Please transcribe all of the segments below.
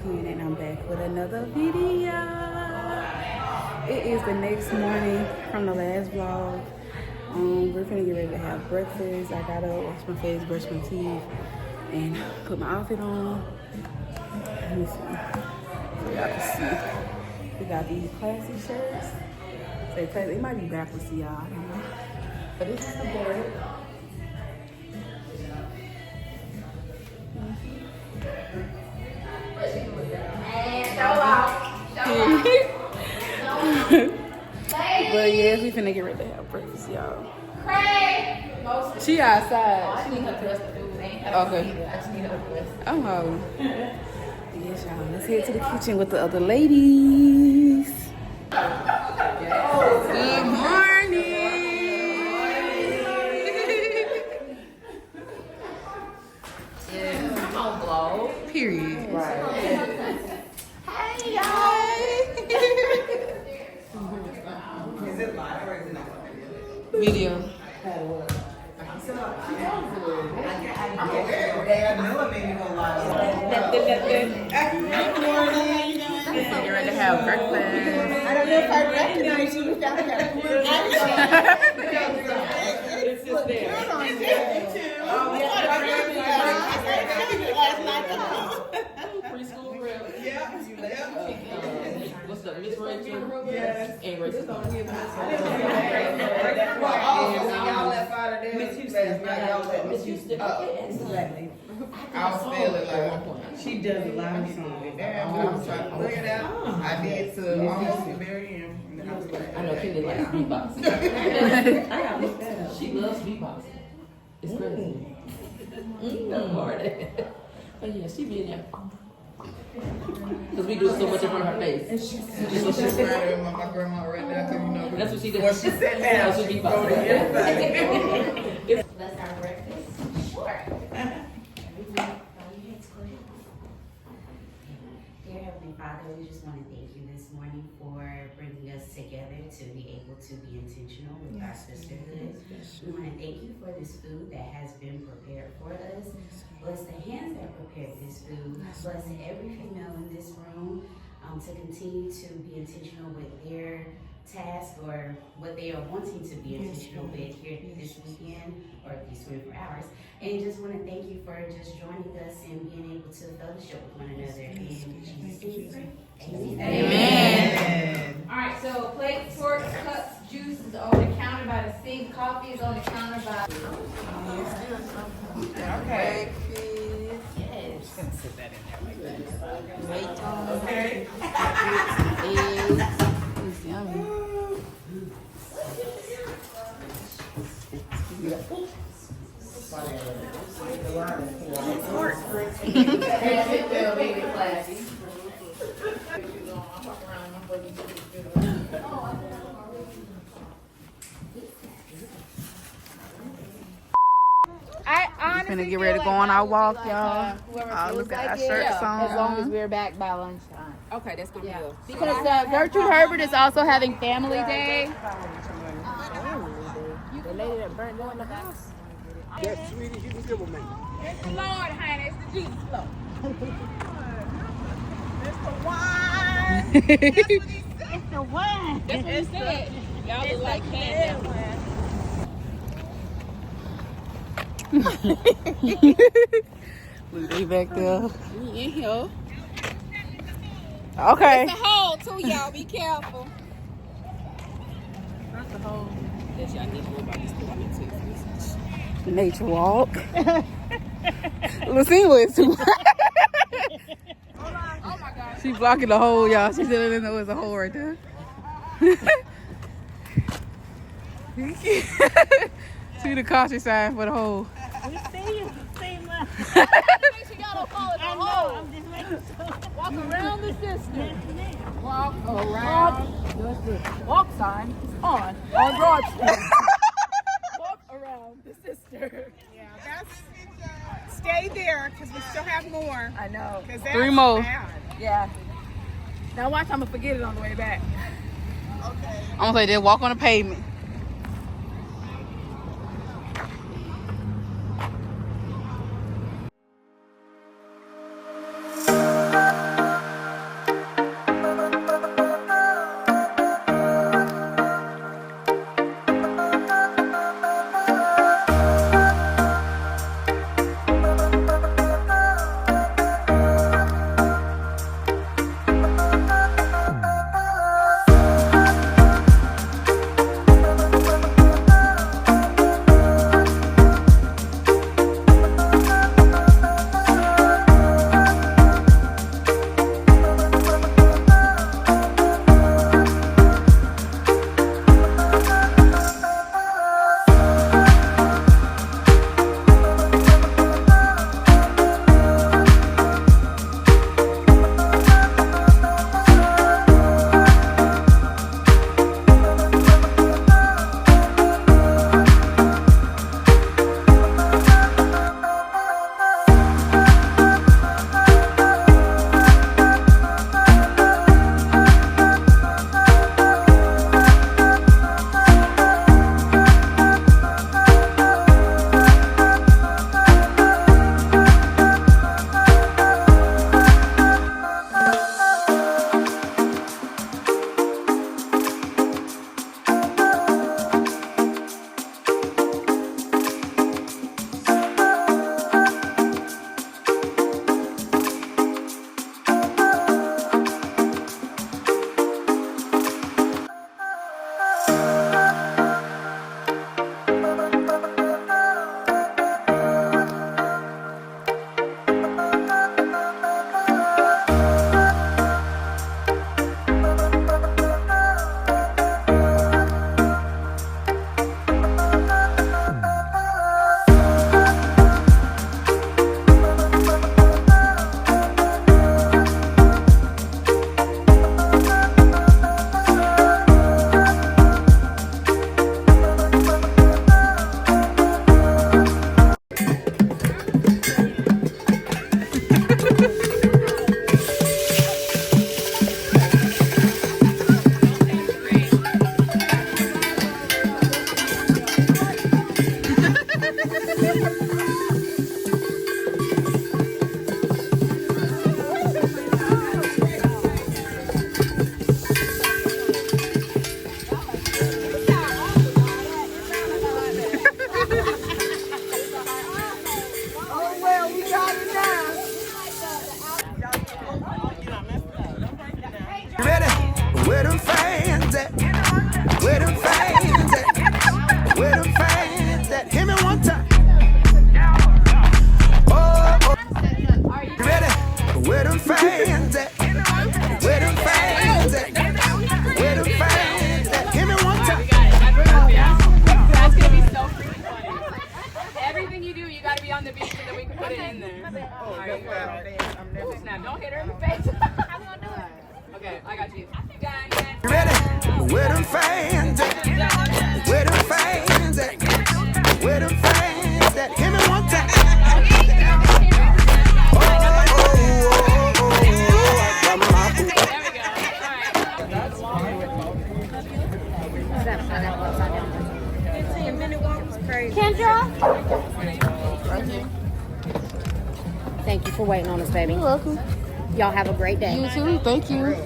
Queen, and I'm back with another video. It is the next morning from the last vlog. We're gonna get ready to have breakfast. I gotta wash my face, brush my teeth, and put my outfit on. Let me see. So y'all can see. We got these classy shirts. Say classy. It might be backwards to y'all. I don't know. But this is the bed. But yes, we finna get ready to have breakfast, y'all. She outside. She need her dress to do. Okay. I just need her dress. I'm home. Yes, y'all. Let's head to the kitchen with the other ladies. Good morning. Yeah. Come on, vlog. Period. Right. Hey, guys. Is it live or is it not? Video. Good morning. You're ready to have breakfast. I don't know if I recognize you without that. It's just there. Preschool grill. Yeah. What's up? Miss Rachel? Yes. And Rachel. Y'all left out of there. Miss Houston. Miss Houston. I'll spell it like 1 point. She does a lot of songs. Look it out. I did to almost Miriam. I know Kenny likes beatboxing. I gotta look that up. She loves beatboxing. It's crazy. Oh yeah, she be in there. Because we do so much in front of her face. And she's right in my grandma right now, because you know. That's what she does. Well, she sat down. She beatboxing. Let's have breakfast. Sure. Dear Heavenly Father, we just want to thank you this morning for bringing us together to be able to be intentional with our sisterhood. We want to thank you for this food that has been prepared for us. Bless the hands that prepared this food. Bless every female in this room to continue to be intentional with their task or what they are wanting to be intentional with here this weekend or these 24 hours. And just want to thank you for just joining us and being able to fellowship with one another. In Jesus' name. Amen. All right, so plates, forks, cups, juice is on the counter by the sink. Coffee is on the counter by. Okay. Yes. Sit that in there like that. Wait on. Okay. It's yummy. We're gonna get ready to go on our walk, y'all. Look at our shirts on. As long as we're back by lunchtime. Okay, that's gonna be good. Because Gertrude Herbert is also having Family Day. The lady that burned down the house. Yes, sweetie, you can give them me. It's the Lord, honey. It's the Jesus Lord. It's the wine. It's the wine. That's what he said. Y'all look like candy. Look, they back there. We in here. Okay. It's a hole too, y'all. Be careful. Not the hole. Yes, y'all need to know about this too. Nature walk. Lucille is too. Oh my God. She blocking the hole, y'all. She didn't know there's a hole right there. See the caution sign for the hole. We see you. See my. Make sure y'all don't fall in the hole. I'm just making sure. Walk around the sister. Walk around your sister. Walk sign is on Broad Street. Walk around the sister. Yeah, that's. Stay there because we still have more. I know. 'Cause that's 3 more. bad. Yeah. Now watch, I'm gonna forget it on the way back. Okay. I'm gonna say, just walk on the pavement. Where them fans at? Where them fans at? Where them fans at? Hit me one time. Oh, oh. You ready? Where them fans at? Where them fans at? Where them fans at? Hit me one time. That's gonna be so freaking funny. Everything you do, you gotta be on the beat so that we can put it in there. Alright, now don't hit her in the face. I'm gonna do it. Okay, I got you. You ready? Where them fans at? Where them fans at? Where them fans at? Hit me one time. Oh, oh, oh, oh, There we go. Alright. 15-minute walk was crazy. Kendra? Thank you for waiting on us, baby. You're welcome. Y'all have a great day. You too, thank you.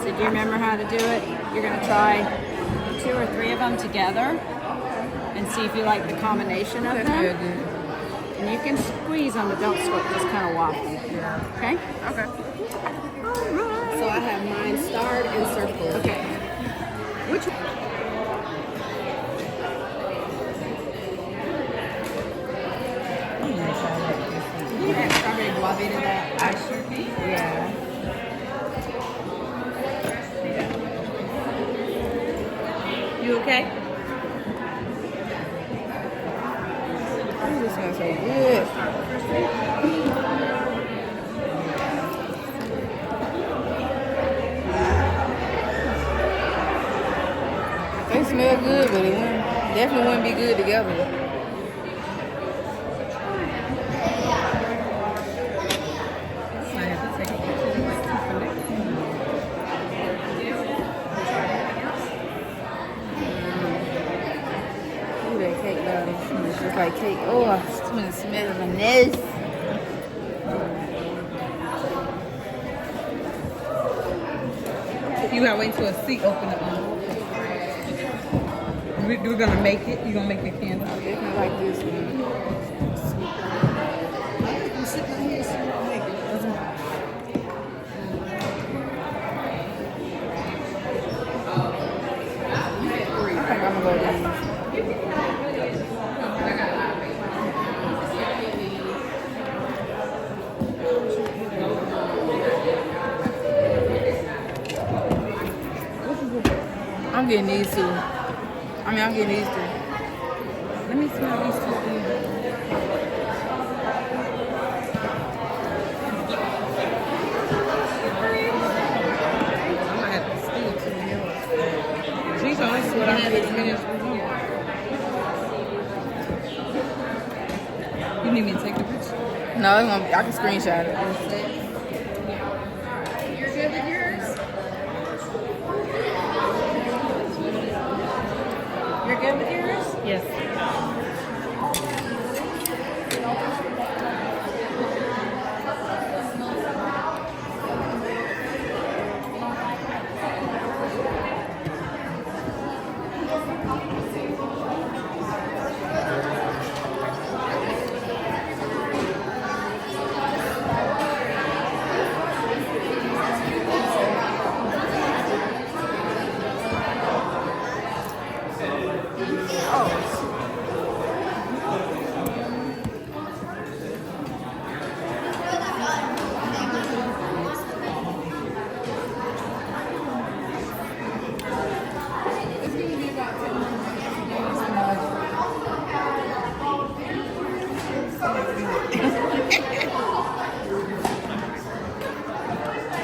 So do you remember how to do it? You're going to try 2 or 3 of them together and see if you like the combination of them. And you can squeeze them, but don't squirt, just kind of waffle. Okay? Okay. So I have mine starred and circle. Okay. Which one? You have strawberry guava in that? I sure can. Yeah. You okay? This smells so good. They smell good, but it definitely wouldn't be good together. It's like cake. Oh, I'm gonna smell my nose. You gotta wait till a seat open up. We're gonna make it. You gonna make the candle? I definitely like this one. I think I'm gonna go with these. I'm getting these two. I'm getting these two. Let me smell these two. I might have to steal two meals. She's on this what I'm finished. You need me to take the picture? No, it's gonna be, I can screenshot it. You're good with yours? You're good with yours? Yes.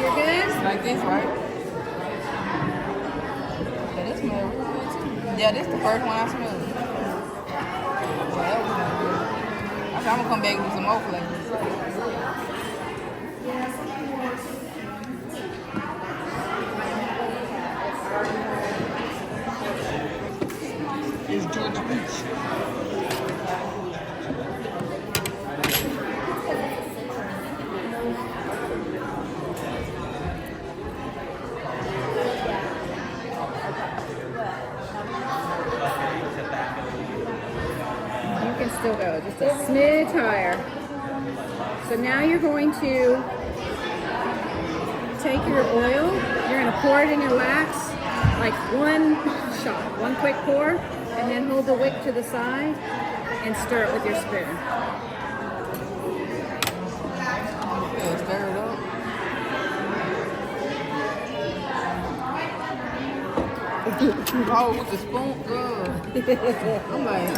You're good? Like this, right? Yeah, this smells real good too. Yeah, this the first one I smelled. Well, that was really good. I said I'm gonna come back with some more flavors. It's Georgia Beach. You can still go just a smidge higher. So now you're going to take your oil, you're going to pour it in your lax, like one shot, one quick pour, and then hold the wick to the side and stir it with your spoon. Yeah, stir it up. Oh, with the spoon, good. I'm like,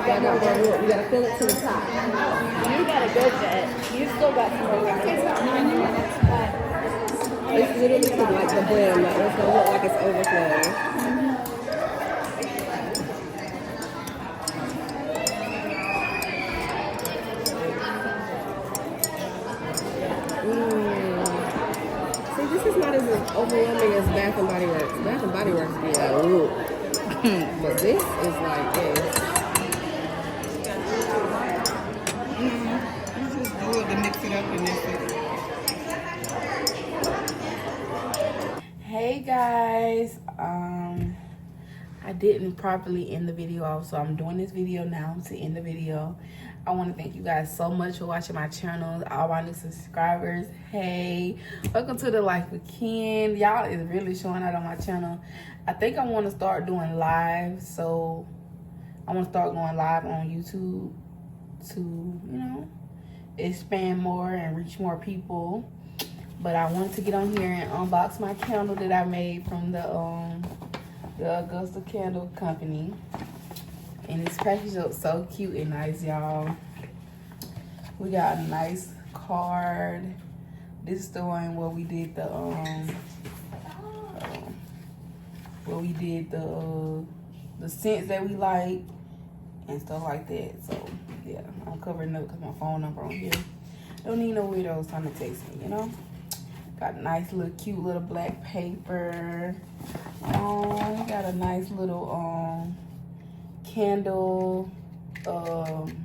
You gotta fill it to the top. You got a good jet. You still got some more. It's literally to like the brim. Like it's gonna look like it's overflowing. See, this is not as overwhelming as Bath and Body Works. Bath and Body Works be like, ooh. But this is like this. You just do it to mix it up and that's it. hey guys, I didn't properly end the video off, so I'm doing this video now to end the video. I want to thank you guys so much for watching my channel, all my new subscribers. Hey, welcome to the Life with Ken. Y'all is really showing out on my channel. I think I want to start doing live, so I want to start going live on YouTube to, you know, expand more and reach more people. But I wanted to get on here and unbox my candle that I made from the Augusta Candle Company. And it's packaged up so cute and nice, y'all. We got a nice card. This is the one where we did the scents that we like and stuff like that. So yeah, I'm covering up because my phone number on here. Don't need no weirdos trying to text me, you know. Got a nice little cute little black paper. Got a nice little candle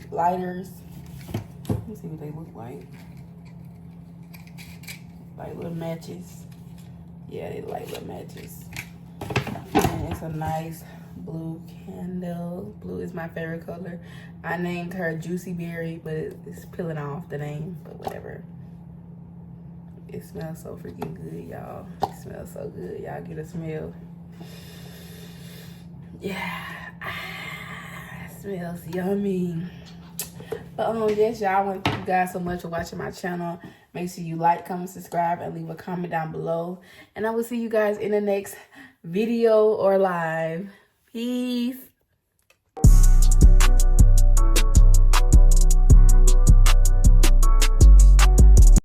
lighters. Let me see what they look like. Like little matches. Yeah, they like little matches. And it's a nice blue candle. Blue is my favorite color. I named her Juicy Berry, but it's peeling off the name, but whatever. It smells so freaking good, y'all. It smells so good. Y'all get a smell. Yeah. It smells yummy. But yes, y'all, I want to thank you guys so much for watching my channel. Make sure you like, comment, subscribe, and leave a comment down below. And I will see you guys in the next video or live. Peace.